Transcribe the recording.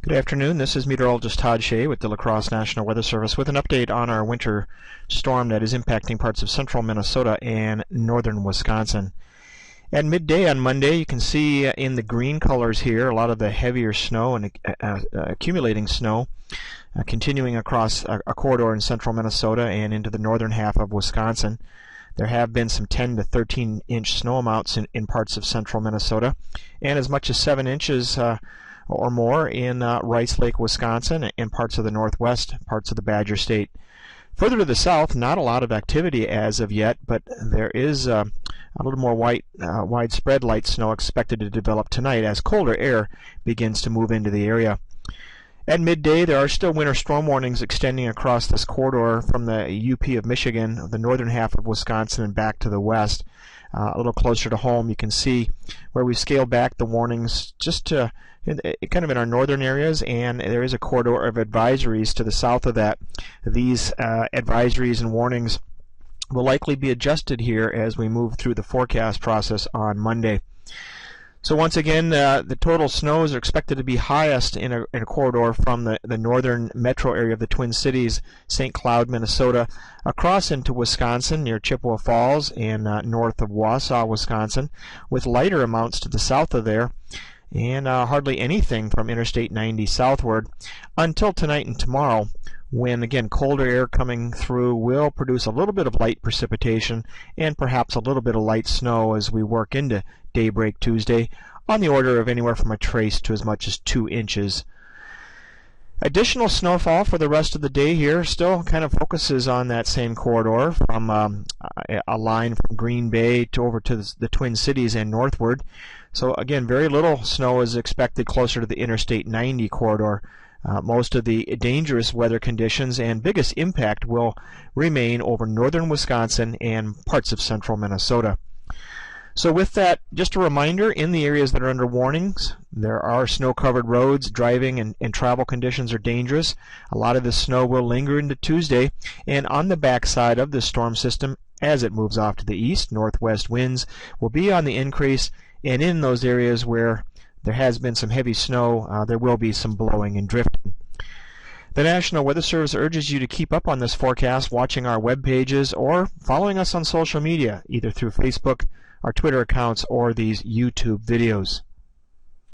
Good afternoon. This is meteorologist Todd Shea with the La Crosse National Weather Service with an update on our winter storm that is impacting parts of central Minnesota and northern Wisconsin. At midday on Monday, you can see in the green colors here a lot of the heavier snow and accumulating snow continuing across a corridor in central Minnesota and into the northern half of Wisconsin. There have been some 10 to 13 inch snow amounts in parts of central Minnesota, and as much as 7 inches or more in Rice Lake, Wisconsin, and parts of the northwest parts of the Badger State. Further to the south, not a lot of activity as of yet, but there is a little more widespread light snow expected to develop tonight as colder air begins to move into the area. At midday, there are still winter storm warnings extending across this corridor from the UP of Michigan, the northern half of Wisconsin, and back to the west. A little closer to home, you can see where we've scaled back the warnings just to kind of in our northern areas, and there is a corridor of advisories to the south of that. These advisories and warnings will likely be adjusted here as we move through the forecast process on Monday. So once again, the total snows are expected to be highest in a corridor from the northern metro area of the Twin Cities, St. Cloud, Minnesota, across into Wisconsin near Chippewa Falls and north of Wausau, Wisconsin, with lighter amounts to the south of there, and hardly anything from Interstate 90 southward until tonight and tomorrow, when again colder air coming through will produce a little bit of light precipitation and perhaps a little bit of light snow as we work into daybreak Tuesday, on the order of anywhere from a trace to as much as 2 inches. Additional snowfall for the rest of the day here still kind of focuses on that same corridor from a line from Green Bay to over to the Twin Cities and northward. So again, very little snow is expected closer to the Interstate 90 corridor. Most of the dangerous weather conditions and biggest impact will remain over northern Wisconsin and parts of central Minnesota. So with that, just a reminder, in the areas that are under warnings, there are snow-covered roads. Driving and travel conditions are dangerous. A lot of the snow will linger into Tuesday, and on the backside of the storm system, as it moves off to the east, northwest winds will be on the increase, and in those areas where there has been some heavy snow, there will be some blowing and drifting. The National Weather Service urges you to keep up on this forecast watching our web pages or following us on social media, either through Facebook, our Twitter accounts, or these YouTube videos.